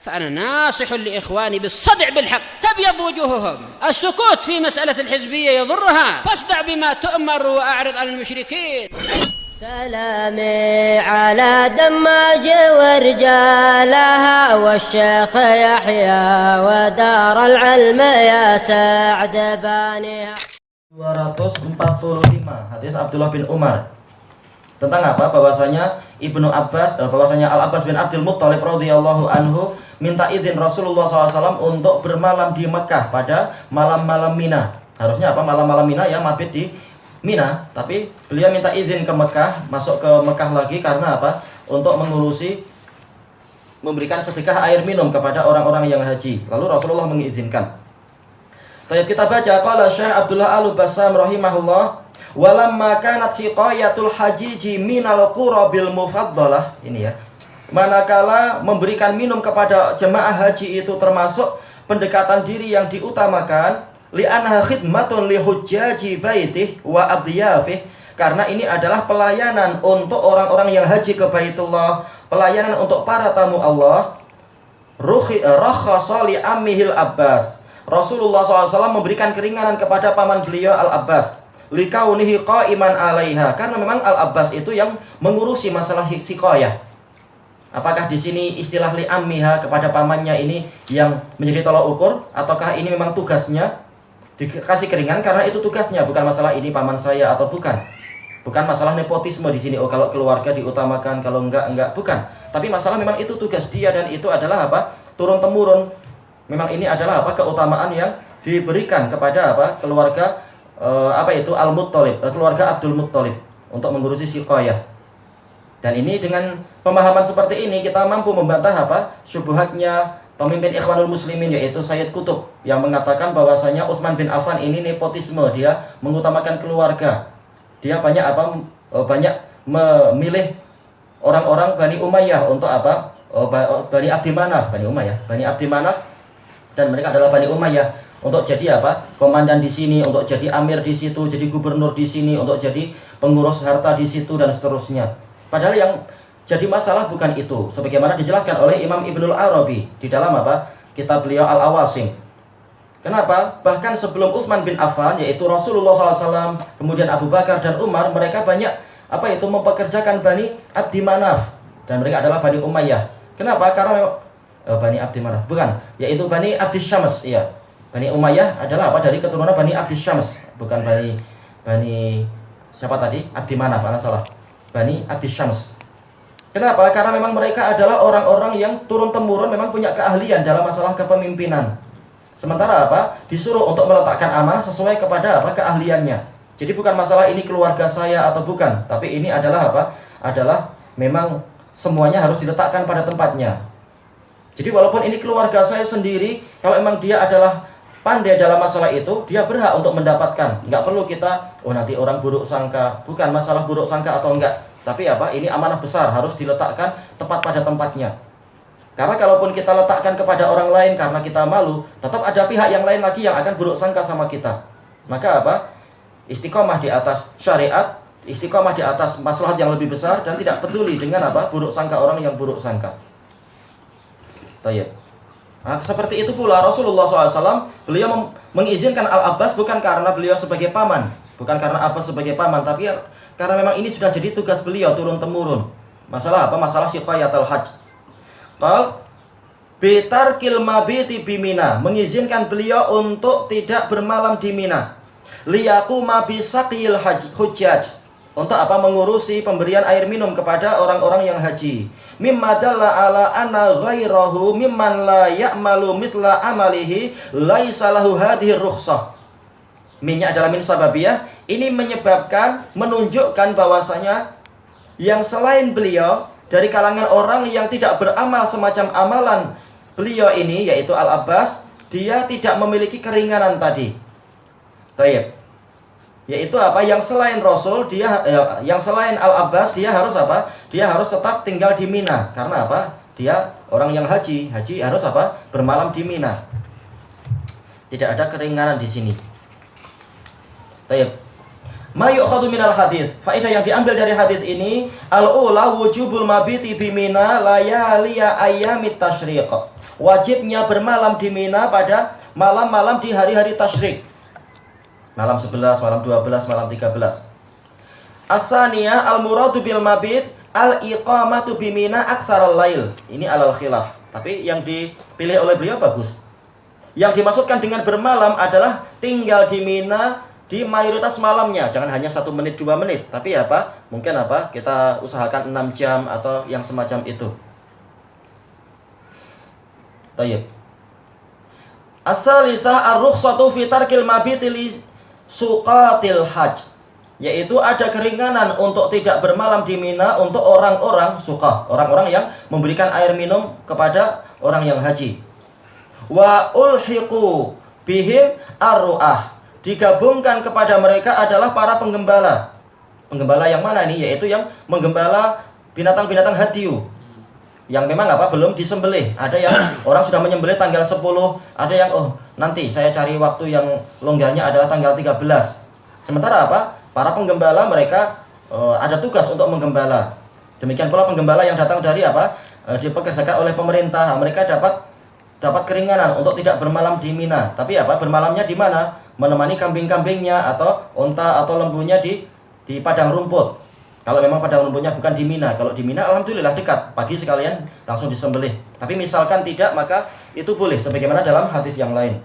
فأنا ناصح لإخواني بالصدع بالحق تبيض وجوههم. السكوت في مسألة الحزبية يضرها، فاصدع بما تؤمر وأعرض عن المشركين. سلامي على دماج ورجالها والشيخ يحيى ودار العلم يا سعد بانيها. 245 hadis Abdullah bin Umar. Tentang apa? Bahwasanya Al-Abbas bin Abdul Muttalib radhiyallahu anhu minta izin Rasulullah SAW untuk bermalam di Mekah pada malam-malam Mina. Harusnya apa? Malam-malam Mina ya, mabit di Mina. Tapi beliau minta izin ke Mekah, masuk ke Mekah lagi karena apa? Untuk memberikan sedekah air minum kepada orang-orang yang haji. Lalu Rasulullah mengizinkan. Baik, kita baca qala Syekh Abdullah Al-Bassam rahimahullah, walamma kanat siqayatul hajiji minal qura bil mufaddalah. Ini ya. Manakala memberikan minum kepada jemaah haji itu termasuk pendekatan diri yang diutamakan, li'anha khidmatun li hujjaji baitih wa adiyafih, karena ini adalah pelayanan untuk orang-orang yang haji ke Baitullah, pelayanan untuk para tamu Allah. Rakhasa li ammihil Abbas, Rasulullah SAW memberikan keringanan kepada paman beliau Al-Abbas, likaunihi qa'iman alaiha, karena memang Al-Abbas itu yang mengurusi masalah siqayah. Apakah di sini istilah li ammiha kepada pamannya ini yang menjadi tolak ukur, ataukah ini memang tugasnya dikasih keringan karena itu tugasnya, bukan masalah ini paman saya atau bukan masalah nepotisme di sini. Oh, kalau keluarga diutamakan, kalau enggak, bukan. Tapi masalah memang itu tugas dia, dan itu adalah apa? Turun temurun. Memang ini adalah apa? Keutamaan yang diberikan kepada apa? Keluarga Al-Muttalib, keluarga Abdul Muttalib untuk mengurusi siqayah. Dan ini dengan pemahaman seperti ini kita mampu membantah apa? Syubhatnya pemimpin Ikhwanul Muslimin, yaitu Sayyid Qutb, yang mengatakan bahwasanya Utsman bin Affan ini nepotisme, dia mengutamakan keluarga. Dia banyak memilih orang-orang Bani Umayyah untuk apa? Bani Abdi Manaf, dan mereka adalah Bani Umayyah untuk jadi apa? Komandan di sini, untuk jadi amir di situ, jadi gubernur di sini, untuk jadi pengurus harta di situ dan seterusnya. Padahal yang jadi masalah bukan itu, sebagaimana dijelaskan oleh Imam Ibnul Arabi di dalam apa? Kitab beliau Al-Awasim. Kenapa? Bahkan sebelum Utsman bin Affan, yaitu Rasulullah SAW, kemudian Abu Bakar dan Umar, mereka banyak mempekerjakan Bani Abdi Manaf, dan mereka adalah Bani Umayyah. Kenapa? Karena Bani Abdi Manaf, bukan, yaitu Bani Abdi Syams, iya. Bani Umayyah adalah apa? Dari keturunan Bani Abdi Syams, bukan Bani siapa tadi? Abdi Manaf, salah. Bani Abdi Syams. Kenapa? Karena memang mereka adalah orang-orang yang turun-temurun memang punya keahlian dalam masalah kepemimpinan. Sementara apa? Disuruh untuk meletakkan amanah sesuai kepada apa? Keahliannya. Jadi bukan masalah ini keluarga saya atau bukan, tapi ini adalah apa? Adalah memang semuanya harus diletakkan pada tempatnya. Jadi walaupun ini keluarga saya sendiri, kalau memang dia adalah pandai dalam masalah itu, dia berhak untuk mendapatkan. Nggak perlu kita, nanti orang buruk sangka. Bukan masalah buruk sangka atau enggak, tapi apa? Ini amanah besar, harus diletakkan tepat pada tempatnya. Karena kalaupun kita letakkan kepada orang lain karena kita malu, tetap ada pihak yang lain lagi yang akan buruk sangka sama kita. Maka apa? Istiqomah di atas syariat, istiqomah di atas maslahat yang lebih besar, dan tidak peduli dengan apa? Buruk sangka orang yang buruk sangka. Tayyib. Nah, seperti itu pula Rasulullah SAW, beliau mengizinkan Al-Abbas bukan karena beliau sebagai paman, bukan karena Abbas sebagai paman, tapi karena memang ini sudah jadi tugas beliau turun-temurun. Masalah apa? Masalah siqayatul hajj. Qal bitarkil mabiti bimina, mengizinkan beliau untuk tidak bermalam di Mina. Liyaquma bisaqil hujjaj, untuk apa? Mengurusi pemberian air minum kepada orang-orang yang haji. Mimma dalla ala anna ghairahu mimman la ya'malu mitla amalihi laisa lahu hadhihi rukhsah. Minnya adalah min sababiyah. Ini menunjukkan bahwasanya yang selain beliau dari kalangan orang yang tidak beramal semacam amalan beliau ini, yaitu Al-Abbas, dia tidak memiliki keringanan tadi. Tayyib. Yaitu apa? Yang selain Rasul, yang selain Al-Abbas, dia harus apa? Dia harus tetap tinggal di Mina. Karena apa? Dia orang yang haji harus apa? Bermalam di Mina. Tidak ada keringanan di sini. Tayyib. Ma yu'khadhu minal hadis. Faedah yang diambil dari hadis ini, al-ula wujubul mabiti bi Mina layaliya ayyamit tasyriq. Wajibnya bermalam di Mina pada malam-malam di hari-hari tasyrik. Malam 11, malam 12, malam 13. As-saniyah al-muradu bil mabit al-iqamatu bi Mina aksarul lail. Ini alal khilaf. Tapi yang dipilih oleh beliau bagus. Yang dimaksudkan dengan bermalam adalah tinggal di Mina di mayoritas malamnya. Jangan hanya 1 menit, 2 menit. Tapi apa? Mungkin apa? Kita usahakan 6 jam atau yang semacam itu. Tayyib. As-salisah ar-rukhsatu fi tarkil mabiti li suqatil hajj. Yaitu ada keringanan untuk tidak bermalam di Mina untuk orang-orang suqah, orang-orang yang memberikan air minum kepada orang yang haji. Wa ulhiqu bihim ar-ru'ah. Digabungkan kepada mereka adalah para penggembala. Penggembala yang mana nih? Yaitu yang menggembala binatang-binatang hadiyu. Yang memang apa? Belum disembelih. Ada yang orang sudah menyembelih tanggal 10, ada yang nanti saya cari waktu yang longgarnya adalah tanggal 13. Sementara apa? Para penggembala mereka ada tugas untuk menggembala. Demikian pula penggembala yang datang dari apa? Dipekerjakan oleh pemerintah. Mereka dapat keringanan untuk tidak bermalam di Mina. Tapi apa? Bermalamnya di mana? Menemani kambing-kambingnya atau unta atau lembunya di padang rumput. Kalau memang padang rumputnya bukan di Mina. Kalau di Mina alhamdulillah dekat, pagi sekalian langsung disembelih. Tapi misalkan tidak, maka itu boleh sebagaimana dalam hadis yang lain.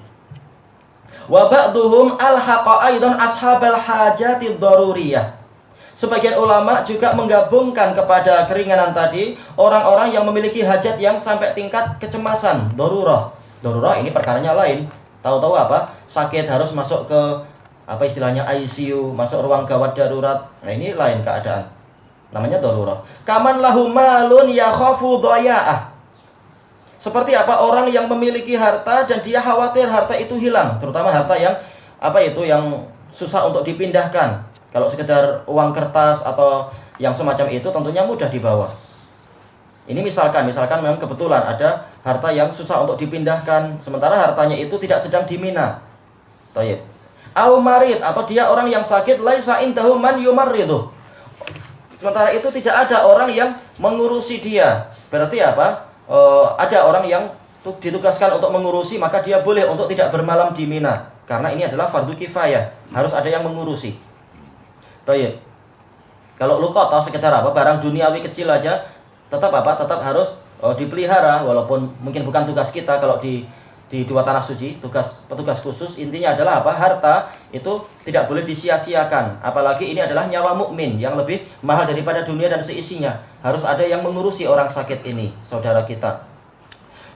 Wa ba'duhum alhaqa aidan ashabal hajati daruriyah. Sebagian ulama juga menggabungkan kepada keringanan tadi orang-orang yang memiliki hajat yang sampai tingkat kecemasan, darurah. Darurah ini perkaranya lain. Tahu-tahu apa? Sakit harus masuk ke apa istilahnya ICU, masuk ruang gawat darurat. Nah, ini lain keadaan. Namanya darurah. Kaman lahu malun yakhafu dhaya'ah. Seperti apa orang yang memiliki harta dan dia khawatir harta itu hilang, terutama harta yang apa itu yang susah untuk dipindahkan. Kalau sekedar uang kertas atau yang semacam itu tentunya mudah dibawa. Ini misalkan memang kebetulan ada harta yang susah untuk dipindahkan, sementara hartanya itu tidak sedang di Mina. Tayyib. Au marid, atau dia orang yang sakit, laisa indahu man yumarriduh. Sementara itu tidak ada orang yang mengurusi dia. Berarti apa? Ada orang yang ditugaskan untuk mengurusi, maka dia boleh untuk tidak bermalam di Mina. Karena ini adalah fardu kifayah, harus ada yang mengurusi. Tayyib. Kalau luka atau sekedar apa barang duniawi kecil aja tetap harus dipelihara, walaupun mungkin bukan tugas kita kalau di dua tanah suci, petugas khusus. Intinya adalah apa? Harta itu tidak boleh disia-siakan. Apalagi ini adalah nyawa mukmin yang lebih mahal daripada dunia dan seisinya. Harus ada yang mengurusi orang sakit ini, saudara kita.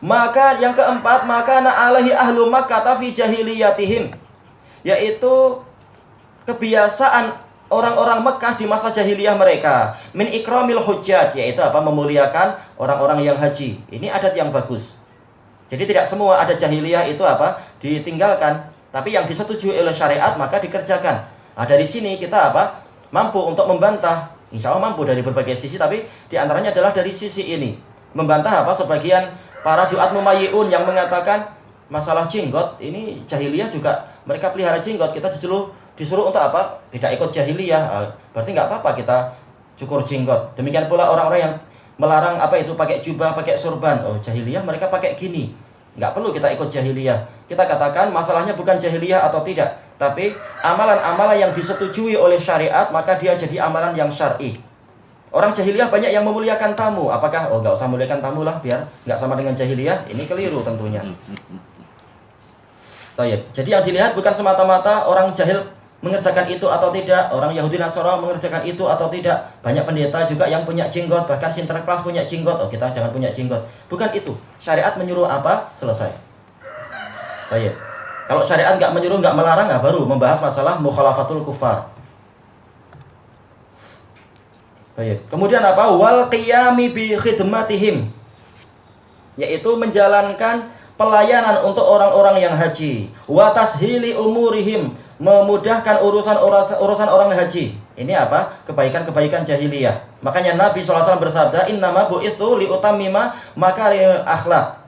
Maka yang keempat, maka na'alahi ahlu Makkah fi jahiliyatihim, yaitu kebiasaan orang-orang Mekah di masa jahiliyah mereka, min ikramil hujjat, yaitu apa? Memuliakan orang-orang yang haji. Ini adat yang bagus. Jadi tidak semua adat jahiliyah itu apa? Ditinggalkan, tapi yang disetujui oleh syariat maka dikerjakan. Nah, dari sini kita apa? Mampu untuk membantah. Insya Allah mampu dari berbagai sisi, tapi diantaranya adalah dari sisi ini. Membantah apa? Sebagian para duat mumayyi'un yang mengatakan masalah jenggot ini jahiliyah juga mereka pelihara jenggot, kita disuruh untuk apa? Tidak ikut jahiliyah. Berarti nggak apa-apa kita cukur jenggot. Demikian pula orang-orang yang melarang apa itu pakai jubah, pakai surban. Jahiliyah mereka pakai gini. Nggak perlu kita ikut jahiliyah. Kita katakan masalahnya bukan jahiliyah atau tidak, tapi amalan-amalan yang disetujui oleh syariat, maka dia jadi amalan yang syar'i. Orang jahiliyah banyak yang memuliakan tamu. Apakah nggak usah memuliakan tamu lah biar nggak sama dengan jahiliyah? Ini keliru tentunya. Jadi yang dilihat bukan semata-mata orang jahil mengerjakan itu atau tidak, orang Yahudi Nasrani mengerjakan itu atau tidak. Banyak pendeta juga yang punya jenggot, bahkan Sinterklas punya jenggot. Kita jangan punya jenggot. Bukan itu. Syariat menyuruh apa? Selesai. Baik. Kalau syariat nggak menyuruh, nggak melarang, baru membahas masalah mukhalafatul kufar. Baik. Kemudian apa? Wal qiyami bi khidmatihim, yaitu menjalankan pelayanan untuk orang-orang yang haji. Wa tashili umurihim, memudahkan urusan orang haji. Ini apa? Kebaikan-kebaikan jahiliyah. Makanya Nabi SAW bersabda, innama bu'istu liutammima makarimil akhlak.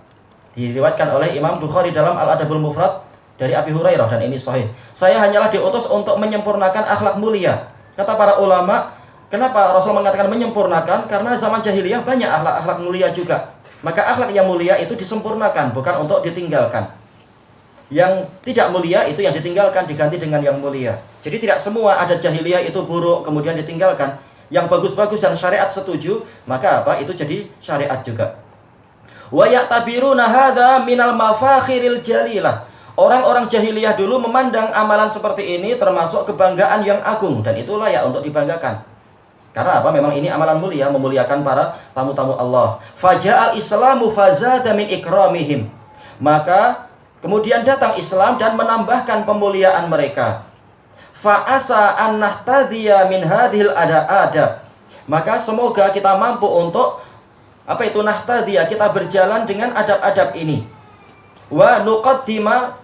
Diriwayatkan oleh Imam Bukhari dalam Al-Adabul Mufrad dari Abi Hurairah, dan ini sahih. Saya hanyalah diutus untuk menyempurnakan akhlak mulia. Kata para ulama, kenapa Rasul mengatakan menyempurnakan? Karena zaman jahiliyah banyak akhlak-akhlak mulia juga. Maka akhlak yang mulia itu disempurnakan, bukan untuk ditinggalkan. Yang tidak mulia itu yang ditinggalkan, diganti dengan yang mulia. Jadi tidak semua ada jahiliyah itu buruk kemudian ditinggalkan. Yang bagus-bagus dan syariat setuju, maka apa? Itu jadi syariat juga. Wa ya'tabiruna hadza minal mafakhiril jalilah. Orang-orang jahiliyah dulu memandang amalan seperti ini termasuk kebanggaan yang agung, dan itu layak untuk dibanggakan. Karena apa? Memang ini amalan mulia, memuliakan para tamu-tamu Allah. Faja'al Islamu fazada min ikramihim. Maka kemudian datang Islam dan menambahkan pemuliaan mereka. Fa'asa an nahtadhiya min hadhil adab. Maka semoga kita mampu untuk apa itu nahtadhiya, kita berjalan dengan adab-adab ini. Wa nuqaddima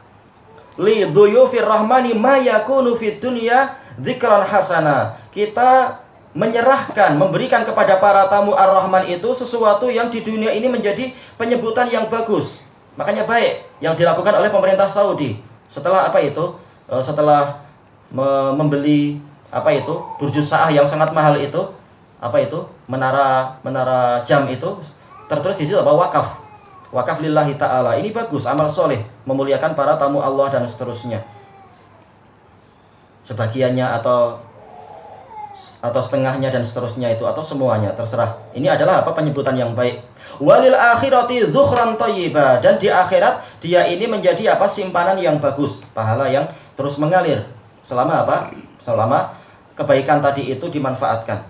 li dhuyufir rahmani ma yakunu fid dunya dzikran hasana. Kita menyerahkan, memberikan kepada para tamu Ar-Rahman itu sesuatu yang di dunia ini menjadi penyebutan yang bagus. Makanya baik yang dilakukan oleh pemerintah Saudi. Setelah apa itu? Setelah membeli apa itu? Burj Sa'ah yang sangat mahal itu. Apa itu? Menara jam itu. Tertulis di situ apa? Wakaf. Wakaf lillahi ta'ala. Ini bagus, amal soleh, memuliakan para tamu Allah dan seterusnya. Sebagiannya atau setengahnya dan seterusnya itu, atau semuanya, terserah. Ini adalah apa? Penyebutan yang baik. Walil akhirati dzukhran thayyibah, dan di akhirat dia ini menjadi apa? Simpanan yang bagus, pahala yang terus mengalir selama apa? Selama kebaikan tadi itu dimanfaatkan.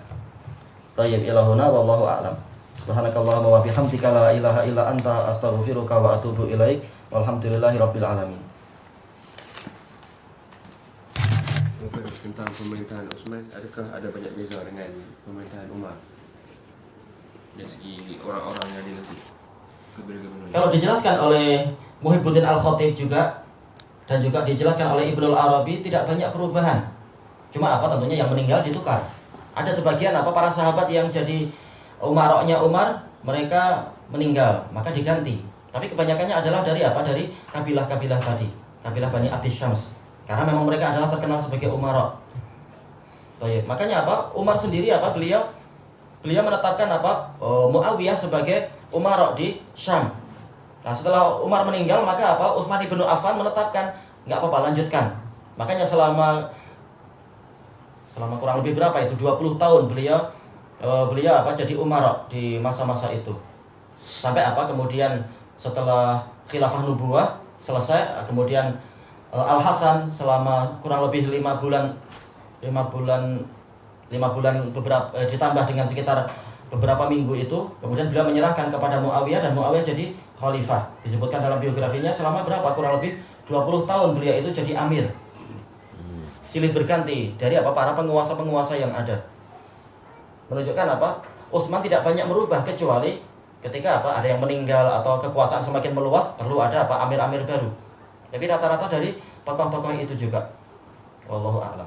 Thayyib ilahuna wallahu a'lam. Subhanakallahumma wa bihamdika la ilaha illa anta astaghfiruka wa atubu ilaik. Walhamdulillahirabbil alamin. Tentang pemerintahan Utsman, adakah ada banyak beza dengan pemerintahan Umar dari segi orang-orang yang dilantik? Kalau dijelaskan oleh Muhibbuddin Al-Khatib juga, dan juga dijelaskan oleh Ibnul Arabi, tidak banyak perubahan. Cuma apa? Tentunya yang meninggal ditukar. Ada sebagian apa? Para sahabat yang jadi umaroknya Umar, mereka meninggal, maka diganti. Tapi kebanyakannya adalah dari apa? Dari kabilah-kabilah tadi, kabilah Bani Abdis Syams. Karena memang mereka adalah terkenal sebagai umarok. Makanya apa? Umar sendiri apa? Beliau menetapkan apa? Muawiyah sebagai umarok di Syam. Nah, setelah Umar meninggal, maka apa? Utsman ibn Affan menetapkan, nggak apa-apa, lanjutkan. Makanya selama kurang lebih berapa itu? 20 tahun beliau apa? Jadi umarok di masa-masa itu. Sampai apa? Kemudian setelah khilafah nubuwah selesai, kemudian Al-Hasan selama kurang lebih 5 bulan beberapa ditambah dengan sekitar beberapa minggu itu, kemudian beliau menyerahkan kepada Muawiyah, dan Muawiyah jadi khalifah. Disebutkan dalam biografinya selama berapa? Kurang lebih 20 tahun beliau itu jadi amir. Silih berganti dari apa? Para penguasa-penguasa yang ada. Menunjukkan apa? Utsman tidak banyak merubah, kecuali ketika apa? Ada yang meninggal atau kekuasaan semakin meluas, perlu ada apa? Amir-amir baru. Tapi rata-rata dari tokoh-tokoh itu juga. Wallahu a'lam.